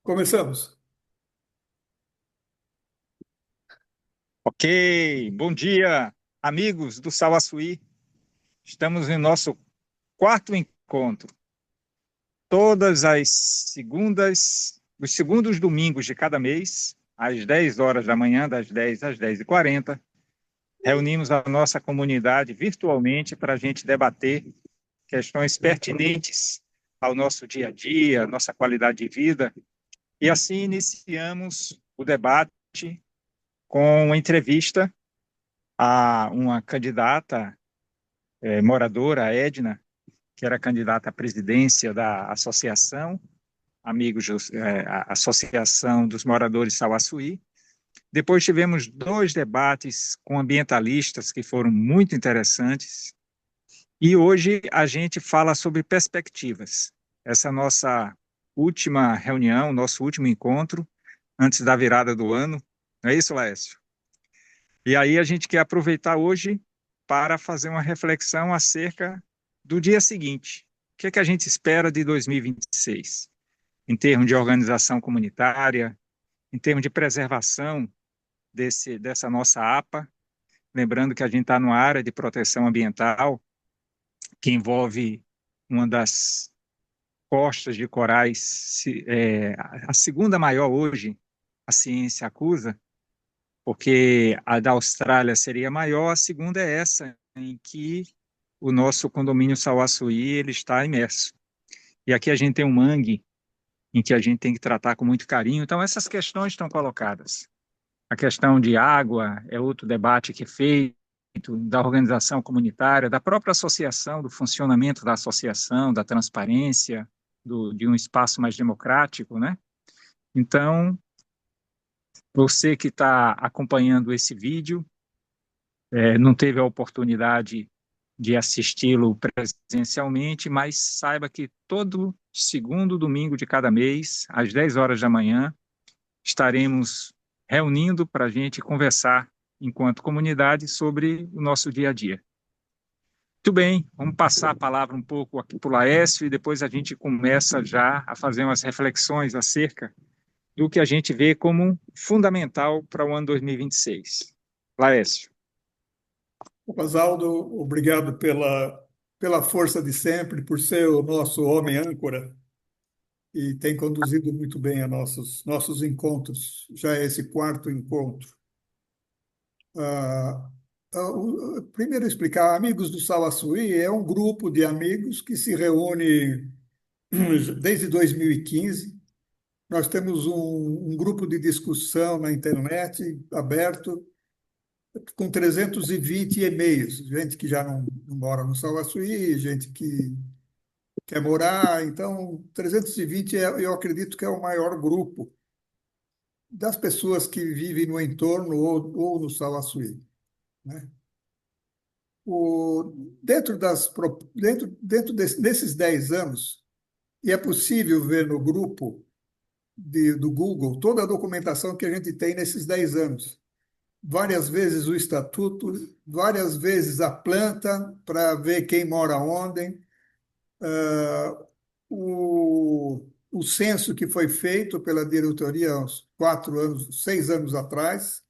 Começamos. Ok, bom dia, amigos do Sauaçuí. Estamos em nosso quarto encontro. Todas as segundas, os segundos domingos de cada mês, às 10 horas da manhã, das 10 às 10h40, reunimos a nossa comunidade virtualmente para a gente debater questões pertinentes ao nosso dia a dia, nossa qualidade de vida. E assim iniciamos o debate com uma entrevista a uma candidata moradora, a Edna, que era candidata à presidência da associação, a Associação dos Moradores Sauaçuí. Depois tivemos dois debates com ambientalistas que foram muito interessantes. E hoje a gente fala sobre perspectivas. Essa nossa última reunião, nosso último encontro, antes da virada do ano. Não é isso, Laércio? E aí a gente quer aproveitar hoje para fazer uma reflexão acerca do dia seguinte. O que é que a gente espera de 2026, em termos de organização comunitária, em termos de preservação dessa nossa APA, lembrando que a gente está numa área de proteção ambiental que envolve uma das costas de corais, a segunda maior hoje, a ciência acusa, porque a da Austrália seria maior, a segunda é essa, em que o nosso condomínio Sauaçuí ele está imerso. E aqui a gente tem um mangue em que a gente tem que tratar com muito carinho. Então, essas questões estão colocadas. A questão de água é outro debate que é feito, da organização comunitária, da própria associação, do funcionamento da associação, da transparência, de um espaço mais democrático, né? Então, você que está acompanhando esse vídeo, não teve a oportunidade de assisti-lo presencialmente, mas saiba que todo segundo domingo de cada mês, às 10 horas da manhã, estaremos reunindo para a gente conversar enquanto comunidade sobre o nosso dia a dia. Muito bem, vamos passar a palavra um pouco aqui para o Laércio e depois a gente começa já a fazer umas reflexões acerca do que a gente vê como fundamental para o ano 2026. Laércio. Oswaldo, obrigado pela força de sempre, por ser o nosso homem âncora e tem conduzido muito bem a nossos encontros. Já é esse quarto encontro. Ah, primeiro explicar, Amigos do Sauaçuí é um grupo de amigos que se reúne desde 2015. Nós temos um grupo de discussão na internet aberto com 320 e-mails, gente que já não mora no Salvaçuí, gente que quer morar, então 320 eu acredito que é o maior grupo das pessoas que vivem no entorno ou no Salvaçuí, né? O, dentro desses 10 anos, e é possível ver no grupo do Google toda a documentação que a gente tem nesses 10 anos. Várias vezes o estatuto, várias vezes a planta para ver quem mora onde, o censo que foi feito pela diretoria há uns 4 anos, 6 anos atrás,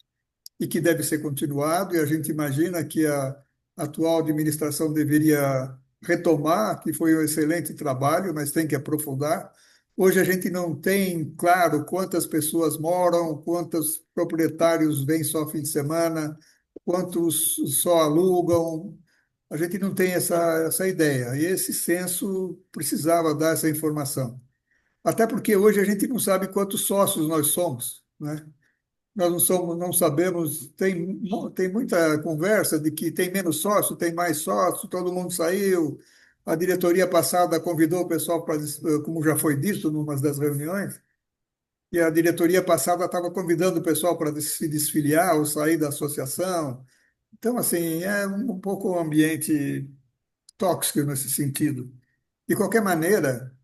e que deve ser continuado, e a gente imagina que a atual administração deveria retomar, que foi um excelente trabalho, mas tem que aprofundar. Hoje a gente não tem claro quantas pessoas moram, quantos proprietários vêm só fim de semana, quantos só alugam. A gente não tem essa ideia. E esse censo precisava dar essa informação. Até porque hoje a gente não sabe quantos sócios nós somos, né? Nós não somos, não sabemos, tem muita conversa de que tem menos sócio, tem mais sócio, todo mundo saiu. A diretoria passada convidou o pessoal para, como já foi dito numa das reuniões, e a diretoria passada estava convidando o pessoal para se desfiliar ou sair da associação. Então, assim, é um pouco um ambiente tóxico nesse sentido. De qualquer maneira,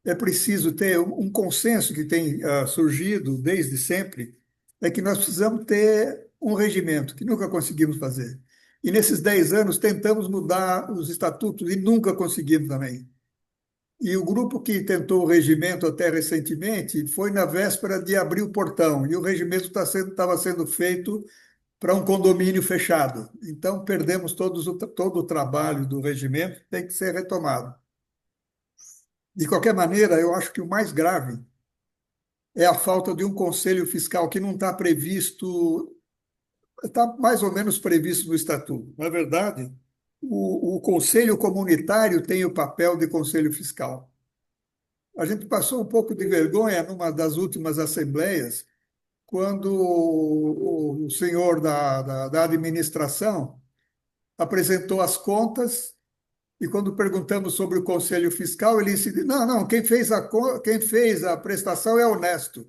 é preciso ter um consenso que tem surgido desde sempre, é que nós precisamos ter um regimento, que nunca conseguimos fazer. E nesses 10 anos tentamos mudar os estatutos e nunca conseguimos também. E o grupo que tentou o regimento até recentemente foi na véspera de abrir o portão, e o regimento estava sendo feito para um condomínio fechado. Então, perdemos todo o trabalho do regimento, tem que ser retomado. De qualquer maneira, eu acho que o mais grave é a falta de um conselho fiscal que não está previsto, está mais ou menos previsto no estatuto. Na verdade, o conselho comunitário tem o papel de conselho fiscal. A gente passou um pouco de vergonha numa das últimas assembleias, quando o senhor da administração apresentou as contas e quando perguntamos sobre o conselho fiscal, ele disse, não, não, quem fez a prestação é honesto.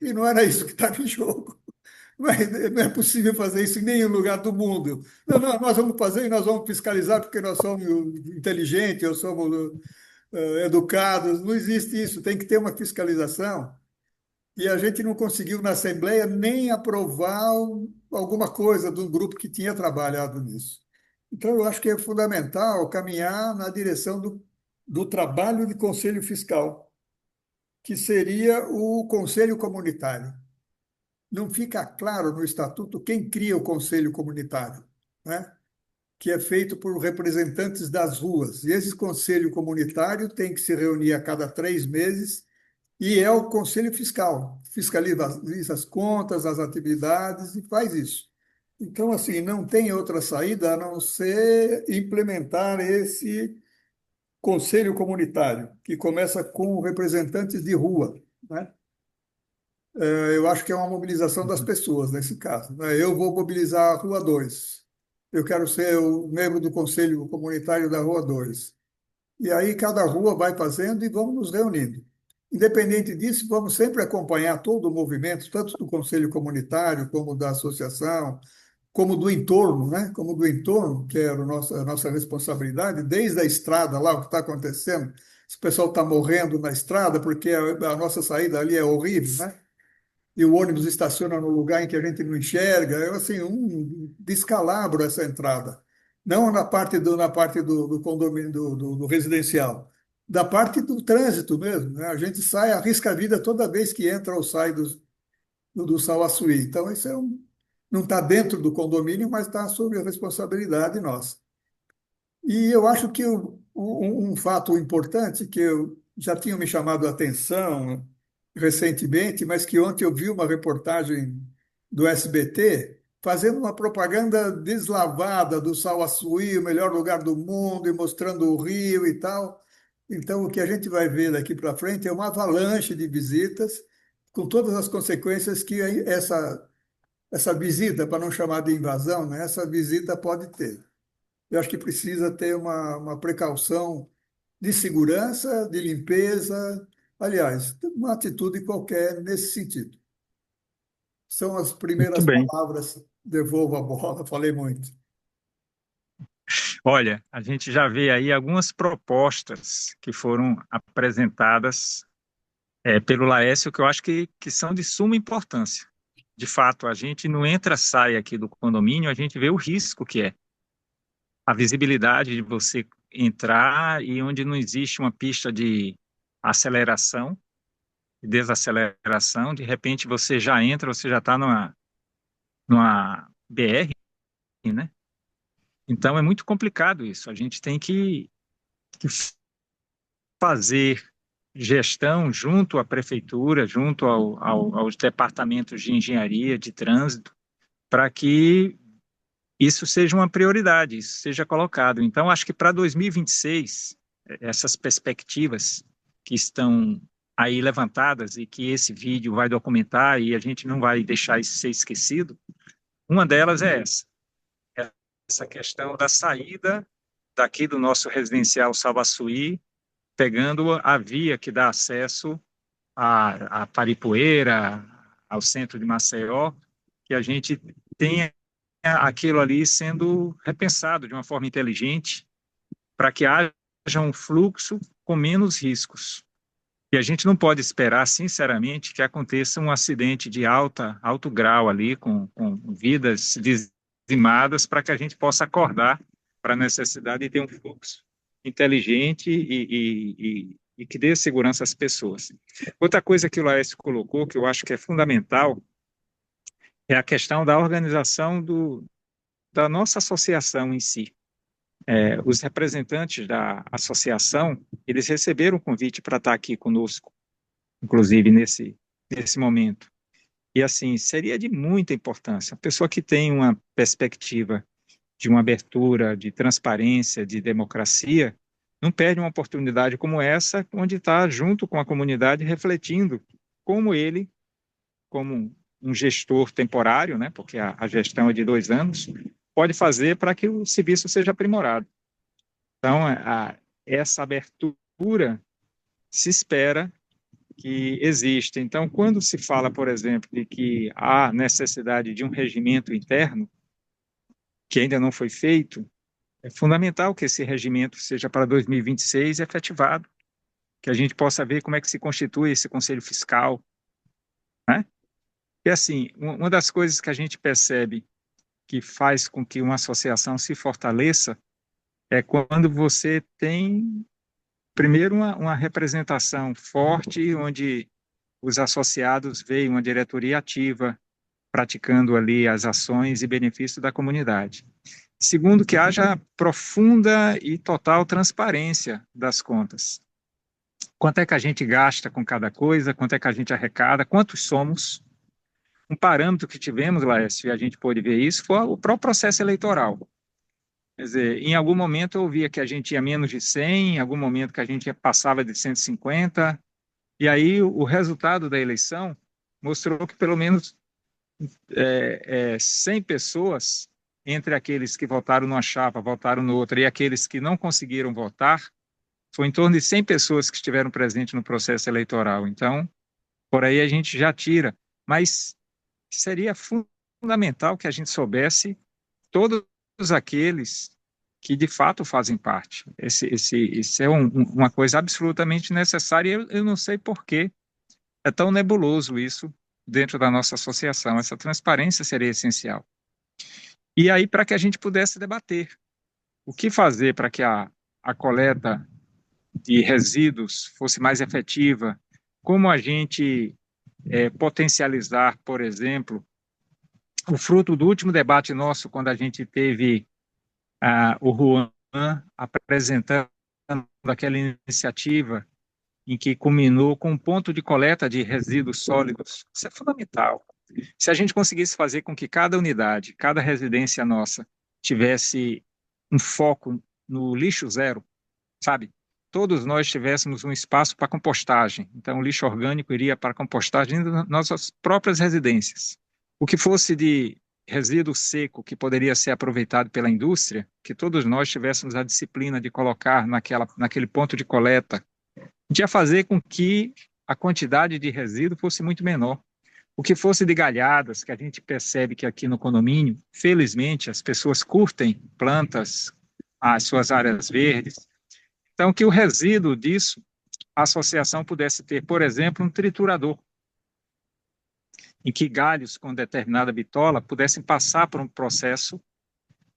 E não era isso que estava em jogo. Mas não é possível fazer isso em nenhum lugar do mundo. Não, não, nós vamos fazer e nós vamos fiscalizar porque nós somos inteligentes, ou somos educados. Não existe isso, tem que ter uma fiscalização. E a gente não conseguiu na Assembleia nem aprovar alguma coisa de um grupo que tinha trabalhado nisso. Então, eu acho que é fundamental caminhar na direção do trabalho de conselho fiscal, que seria o conselho comunitário. Não fica claro no estatuto quem cria o conselho comunitário, né? Que é feito por representantes das ruas. E esse conselho comunitário tem que se reunir a cada 3 meses e é o conselho fiscal, fiscaliza as contas, as atividades e faz isso. Então, assim, não tem outra saída a não ser implementar esse conselho comunitário, que começa com representantes de rua, né? Eu acho que é uma mobilização das pessoas nesse caso, né? Eu vou mobilizar a Rua 2. Eu quero ser o membro do conselho comunitário da Rua 2. E aí cada rua vai fazendo e vamos nos reunindo. Independente disso, vamos sempre acompanhar todo o movimento, tanto do conselho comunitário, como da associação, como do entorno, né? Como do entorno, que é a nossa responsabilidade, desde a estrada lá, o que está acontecendo. Se o pessoal está morrendo na estrada, porque a nossa saída ali é horrível, né? E o ônibus estaciona no lugar em que a gente não enxerga, é assim, um descalabro essa entrada. Não na parte do condomínio, do residencial, da parte do trânsito mesmo, né? A gente sai, arrisca a vida toda vez que entra ou sai do Salvaçuí. Então, isso não está dentro do condomínio, mas está sob a responsabilidade nossa. E eu acho que um fato importante que eu já tinha me chamado a atenção recentemente, mas que ontem eu vi uma reportagem do SBT fazendo uma propaganda deslavada do Salvaçuí, o melhor lugar do mundo, e mostrando o rio e tal. Então, o que a gente vai ver daqui para frente é uma avalanche de visitas, com todas as consequências que essa visita, para não chamar de invasão, né, essa visita pode ter. Eu acho que precisa ter uma precaução de segurança, de limpeza, aliás, uma atitude qualquer nesse sentido. São as Muito primeiras bem. palavras, devolvo a bola, falei muito. Olha, a gente já vê aí algumas propostas que foram apresentadas pelo Laércio que eu acho que são de suma importância. De fato, a gente não entra, sai aqui do condomínio, a gente vê o risco que é. A visibilidade de você entrar e onde não existe uma pista de aceleração e desaceleração, de repente você já entra, você já está numa BR, né? Então é muito complicado isso. A gente tem que fazer gestão junto à prefeitura, junto aos departamentos de engenharia, de trânsito, para que isso seja uma prioridade, isso seja colocado. Então, acho que para 2026, essas perspectivas que estão aí levantadas e que esse vídeo vai documentar e a gente não vai deixar isso ser esquecido, uma delas é essa questão da saída daqui do nosso residencial Salvaçuí, pegando a via que dá acesso à Paripoeira, ao centro de Maceió, que a gente tenha aquilo ali sendo repensado de uma forma inteligente para que haja um fluxo com menos riscos. E a gente não pode esperar, sinceramente, que aconteça um acidente de alto grau ali, com vidas dizimadas, para que a gente possa acordar para a necessidade de ter um fluxo inteligente e que dê segurança às pessoas. Outra coisa que o Laércio colocou, que eu acho que é fundamental, é a questão da organização da nossa associação em si. Os representantes da associação, eles receberam o convite para estar aqui conosco, inclusive nesse momento. E assim, seria de muita importância. A pessoa que tem uma perspectiva de uma abertura, de transparência, de democracia, não perde uma oportunidade como essa, onde está junto com a comunidade refletindo como ele, como um gestor temporário, né, porque a gestão é de 2 anos, pode fazer para que o serviço seja aprimorado. Então, essa abertura se espera que existe. Então, quando se fala, por exemplo, de que há necessidade de um regimento interno, que ainda não foi feito, é fundamental que esse regimento seja para 2026 efetivado, que a gente possa ver como é que se constitui esse conselho fiscal, né? E assim, uma das coisas que a gente percebe que faz com que uma associação se fortaleça é quando você tem, primeiro, uma representação forte, onde os associados veem uma diretoria ativa, praticando ali as ações e benefícios da comunidade. Segundo, que haja profunda e total transparência das contas. Quanto é que a gente gasta com cada coisa, quanto é que a gente arrecada, quantos somos. Um parâmetro que tivemos, Laércio, e a gente pôde ver isso, foi o próprio processo eleitoral. Quer dizer, em algum momento eu via que a gente ia menos de 100, em algum momento que a gente passava de 150, e aí o resultado da eleição mostrou que pelo menos 100 pessoas, entre aqueles que votaram numa chapa, votaram no outra, e aqueles que não conseguiram votar, foi em torno de 100 pessoas que estiveram presentes no processo eleitoral. Então, por aí a gente já tira. Mas seria fundamental que a gente soubesse todos aqueles que de fato fazem parte. Isso é uma coisa absolutamente necessária. Eu não sei por que é tão nebuloso isso dentro da nossa associação. Essa transparência seria essencial. E aí, para que a gente pudesse debater o que fazer para que a coleta de resíduos fosse mais efetiva, como a gente potencializar, por exemplo, o fruto do último debate nosso, quando a gente teve o Juan apresentando aquela iniciativa em que culminou com um ponto de coleta de resíduos sólidos. Isso é fundamental. Se a gente conseguisse fazer com que cada unidade, cada residência nossa, tivesse um foco no lixo zero, sabe? Todos nós tivéssemos um espaço para compostagem. Então, o lixo orgânico iria para a compostagem das nossas próprias residências. O que fosse de resíduo seco que poderia ser aproveitado pela indústria, que todos nós tivéssemos a disciplina de colocar naquele ponto de coleta, ia fazer com que a quantidade de resíduo fosse muito menor. O que fosse de galhadas, que a gente percebe que aqui no condomínio, felizmente, as pessoas curtem plantas, as suas áreas verdes. Então, que o resíduo disso, a associação pudesse ter, por exemplo, um triturador, em que galhos com determinada bitola pudessem passar por um processo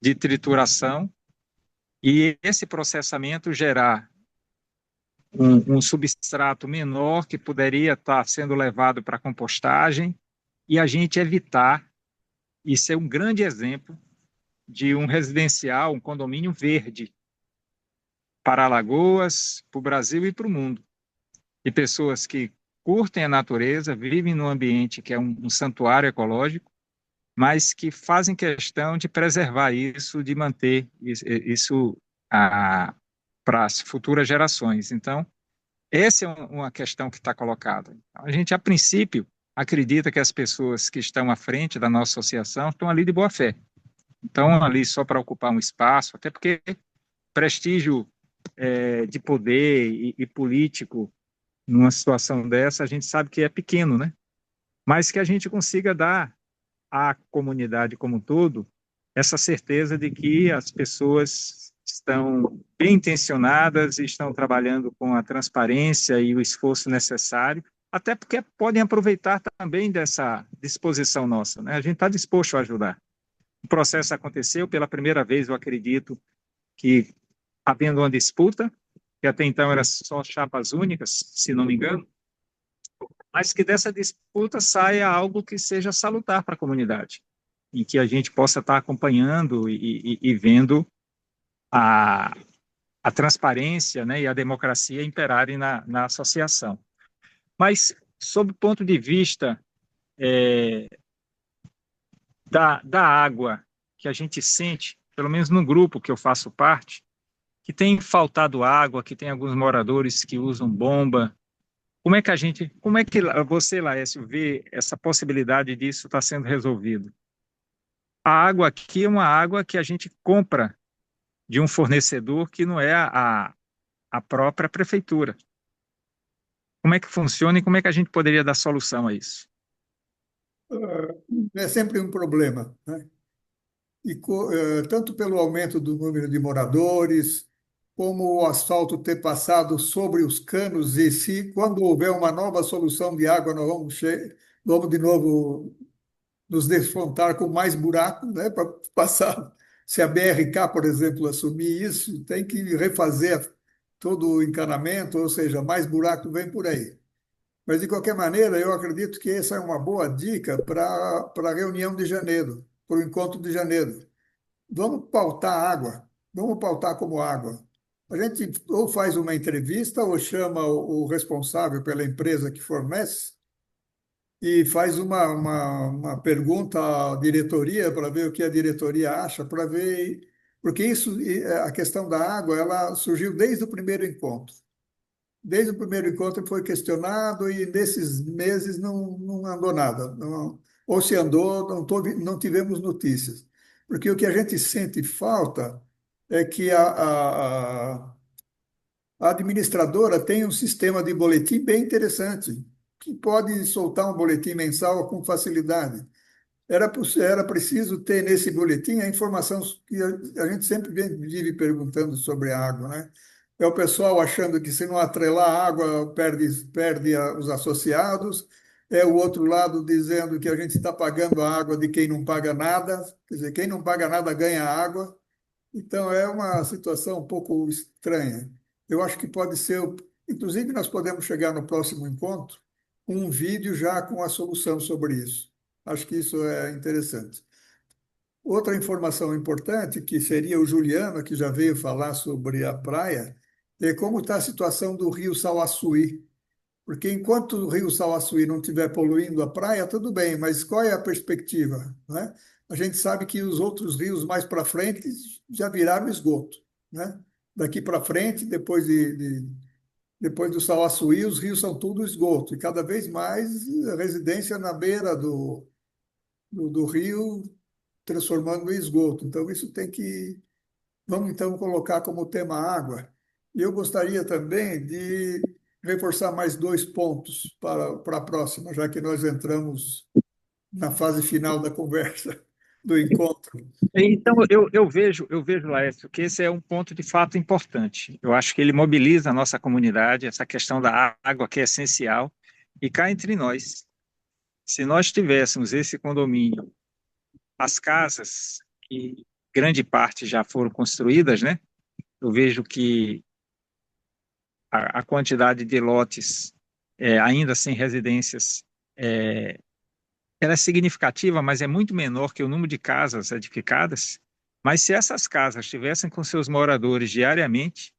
de trituração e esse processamento gerar um substrato menor que poderia estar sendo levado para a compostagem e a gente evitar, isso é um grande exemplo de um residencial, um condomínio verde para Alagoas, para o Brasil e para o mundo. De pessoas que curtem a natureza, vivem num ambiente que é um santuário ecológico, mas que fazem questão de preservar isso, de manter isso para as futuras gerações. Então, essa é uma questão que está colocada. A gente, a princípio, acredita que as pessoas que estão à frente da nossa associação estão ali de boa fé. Estão ali só para ocupar um espaço, até porque prestígio de poder e político numa situação dessa, a gente sabe que é pequeno, né? Mas que a gente consiga dar à comunidade como um todo essa certeza de que as pessoas estão bem intencionadas e estão trabalhando com a transparência e o esforço necessário, até porque podem aproveitar também dessa disposição nossa, né? A gente está disposto a ajudar. O processo aconteceu pela primeira vez, eu acredito que havendo uma disputa, que até então era só chapas únicas, se não me engano, mas que dessa disputa saia algo que seja salutar para a comunidade, em que a gente possa estar acompanhando e vendo a, a transparência, né, e a democracia imperarem na associação. Mas, sob o ponto de vista da água que a gente sente, pelo menos no grupo que eu faço parte, que tem faltado água, que tem alguns moradores que usam bomba. Como é que você, Laércio, vê essa possibilidade disso estar sendo resolvido? A água aqui é uma água que a gente compra de um fornecedor que não é a própria prefeitura. Como é que funciona e como é que a gente poderia dar solução a isso? É sempre um problema, né? Tanto pelo aumento do número de moradores, como o asfalto ter passado sobre os canos, e se quando houver uma nova solução de água, nós vamos de novo nos defrontar com mais buracos, né, para passar. Se a BRK, por exemplo, assumir isso, tem que refazer todo o encanamento, ou seja, mais buraco vem por aí. Mas, de qualquer maneira, eu acredito que essa é uma boa dica para a reunião de janeiro, para o encontro de janeiro. Vamos pautar água, vamos pautar como água. A gente ou faz uma entrevista ou chama o responsável pela empresa que fornece e faz uma pergunta à diretoria para ver o que a diretoria acha, para ver. Porque a questão da água, ela surgiu desde o primeiro encontro. Desde o primeiro encontro foi questionado e nesses meses não andou nada. Ou se andou, não tivemos notícias. Porque o que a gente sente falta é que a administradora tem um sistema de boletim bem interessante, que pode soltar um boletim mensal com facilidade. Era preciso ter nesse boletim a informação que a gente sempre vive perguntando sobre a água, né? É o pessoal achando que se não atrelar a água, perde os associados. É o outro lado dizendo que a gente está pagando a água de quem não paga nada. Quer dizer, quem não paga nada ganha água. Então, é uma situação um pouco estranha. Eu acho que pode ser. Inclusive, nós podemos chegar no próximo encontro com um vídeo já com a solução sobre isso. Acho que isso é interessante. Outra informação importante, que seria o Juliano, que já veio falar sobre a praia, é como está a situação do rio Sauaçuí. Porque enquanto o rio Sauaçuí não estiver poluindo a praia, tudo bem, mas qual é a perspectiva, né? A gente sabe que os outros rios mais para frente já viraram esgoto, né? Daqui para frente, depois do Sauaçuí, os rios são tudo esgoto, e cada vez mais a residência na beira do rio transformando em esgoto. Então, isso tem que. Vamos então colocar como tema água. E eu gostaria também de reforçar mais dois pontos para a próxima, já que nós entramos na fase final da conversa, do encontro. Então, eu vejo, Laércio, que esse é um ponto de fato importante. Eu acho que ele mobiliza a nossa comunidade, essa questão da água que é essencial. E cá entre nós, se nós tivéssemos esse condomínio, as casas, que grande parte já foram construídas, né? Eu vejo que a quantidade de lotes ainda sem residências é, ela é significativa, mas é muito menor que o número de casas edificadas. Mas se essas casas estivessem com seus moradores diariamente,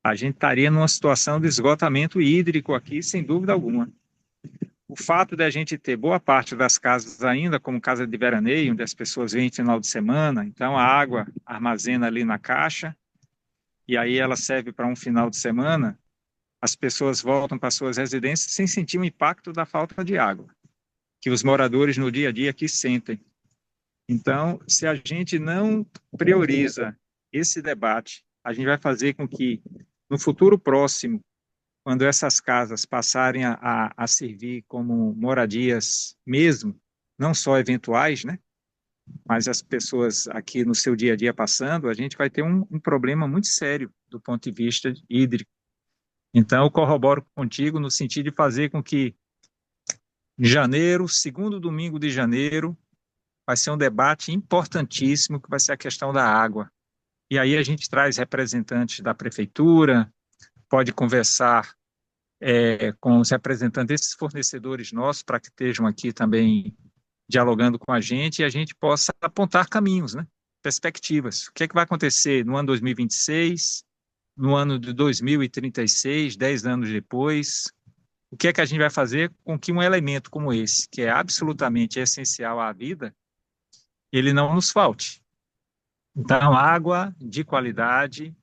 a gente estaria numa situação de esgotamento hídrico aqui, sem dúvida alguma. O fato de a gente ter boa parte das casas ainda como casa de veraneio, onde as pessoas vêm no final de semana, então a água armazena ali na caixa, e aí ela serve para um final de semana, as pessoas voltam para suas residências sem sentir o impacto da falta de água, que os moradores no dia a dia aqui sentem. Então, se a gente não prioriza esse debate, a gente vai fazer com que, no futuro próximo, quando essas casas passarem a servir como moradias mesmo, não só eventuais, né? Mas as pessoas aqui no seu dia a dia passando, a gente vai ter um problema muito sério do ponto de vista hídrico. Então, eu corroboro contigo no sentido de fazer com que em janeiro, segundo domingo de janeiro, vai ser um debate importantíssimo, que vai ser a questão da água. e aí a gente traz representantes da prefeitura, pode conversar com os representantes desses fornecedores nossos para que estejam aqui também dialogando com a gente e a gente possa apontar caminhos, né? Perspectivas. O que é que vai acontecer no ano 2026, no ano de 2036, 10 anos depois? O que é que a gente vai fazer com que um elemento como esse, que é absolutamente essencial à vida, ele não nos falte? Então, água de qualidade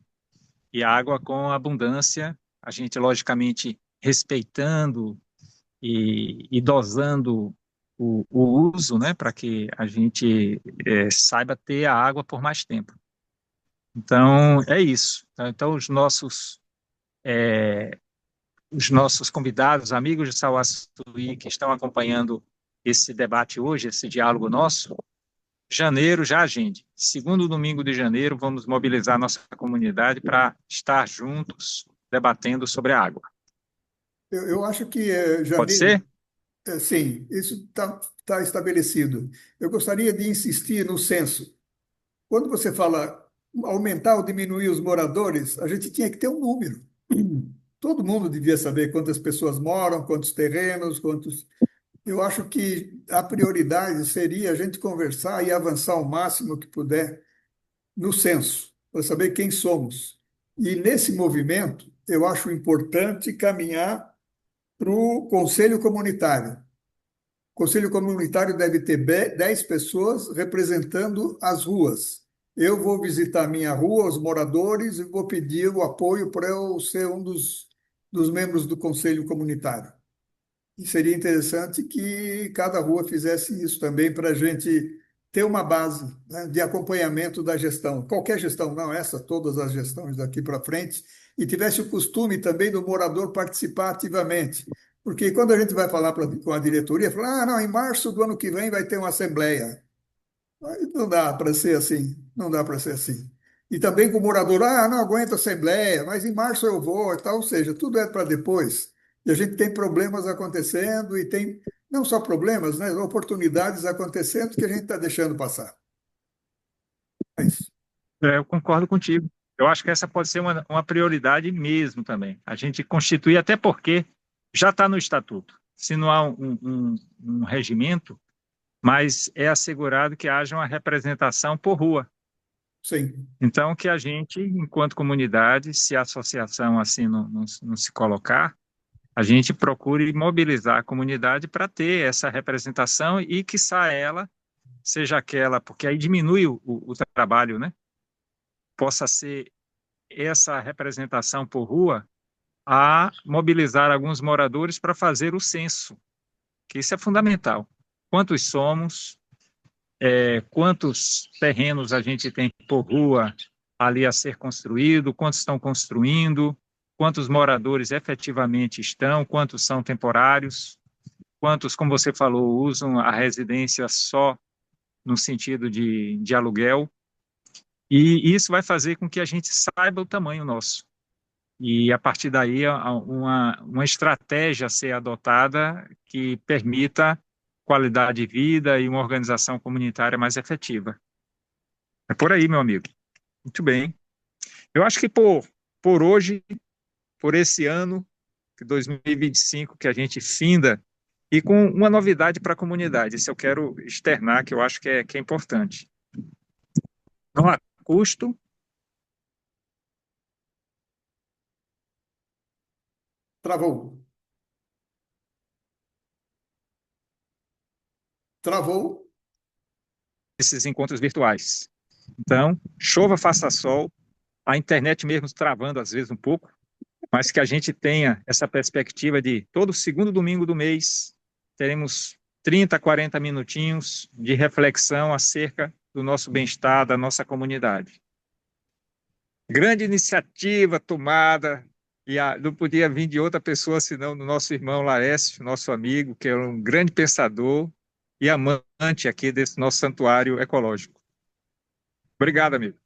e água com abundância, a gente, logicamente, respeitando e dosando o uso, né, para que a gente saiba ter a água por mais tempo. Então, é isso. Então, os nossos convidados, amigos de Sauaçuí, que estão acompanhando esse debate hoje, esse diálogo nosso, janeiro já agende. Segundo domingo de janeiro, vamos mobilizar nossa comunidade para estar juntos debatendo sobre a água. Eu acho que Pode janeiro, ser? sim, isso está estabelecido. Eu gostaria de insistir no censo. Quando você fala aumentar ou diminuir os moradores, a gente tinha que ter um número. Todo mundo devia saber quantas pessoas moram, quantos terrenos, quantos. Eu acho que a prioridade seria a gente conversar e avançar o máximo que puder no censo, para saber quem somos. E nesse movimento, eu acho importante caminhar para o Conselho Comunitário. O Conselho Comunitário deve ter 10 pessoas representando as ruas. Eu vou visitar minha rua, os moradores, e vou pedir o apoio para eu ser um dos membros do Conselho Comunitário. E seria interessante que cada rua fizesse isso também para a gente ter uma base, né, de acompanhamento da gestão. Qualquer gestão, não essa, todas as gestões daqui para frente, e tivesse o costume também do morador participar ativamente. Porque quando a gente vai falar com a diretoria, fala, não, em março do ano que vem vai ter uma assembleia. Aí não dá para ser assim, não dá para ser assim. E também com o morador, não aguento a assembleia, mas em março eu vou e tal, ou seja, tudo é para depois. E a gente tem problemas acontecendo e tem não só problemas, né, oportunidades acontecendo que a gente está deixando passar. É isso. Eu concordo contigo. Eu acho que essa pode ser uma prioridade mesmo também. A gente constituir, até porque já está no estatuto. Se não há um regimento, mas é assegurado que haja uma representação por rua. Sim. Então, que a gente, enquanto comunidade, se a associação assim não se colocar, a gente procure mobilizar a comunidade para ter essa representação e que ela seja aquela, porque aí diminui o trabalho, né? Possa ser essa representação por rua a mobilizar alguns moradores para fazer o censo, que isso é fundamental. Quantos somos, quantos terrenos a gente tem por rua ali a ser construído, quantos estão construindo, quantos moradores efetivamente estão, quantos são temporários, quantos, como você falou, usam a residência só no sentido de aluguel. E isso vai fazer com que a gente saiba o tamanho nosso. E a partir daí, uma estratégia a ser adotada que permita qualidade de vida e uma organização comunitária mais efetiva. É por aí, meu amigo. Muito bem. Eu acho que por hoje, por esse ano, de 2025, que a gente finda, e com uma novidade para a comunidade, isso eu quero externar, que eu acho que é importante. Não há custo, Travou. Travou. esses encontros virtuais. Então, chova, faça sol, a internet mesmo travando às vezes um pouco, mas que a gente tenha essa perspectiva de todo segundo domingo do mês teremos 30, 40 minutinhos de reflexão acerca do nosso bem-estar, da nossa comunidade. Grande iniciativa tomada, e não podia vir de outra pessoa senão do nosso irmão Laércio, nosso amigo, que é um grande pensador e amante aqui desse nosso santuário ecológico. Obrigado, amigo.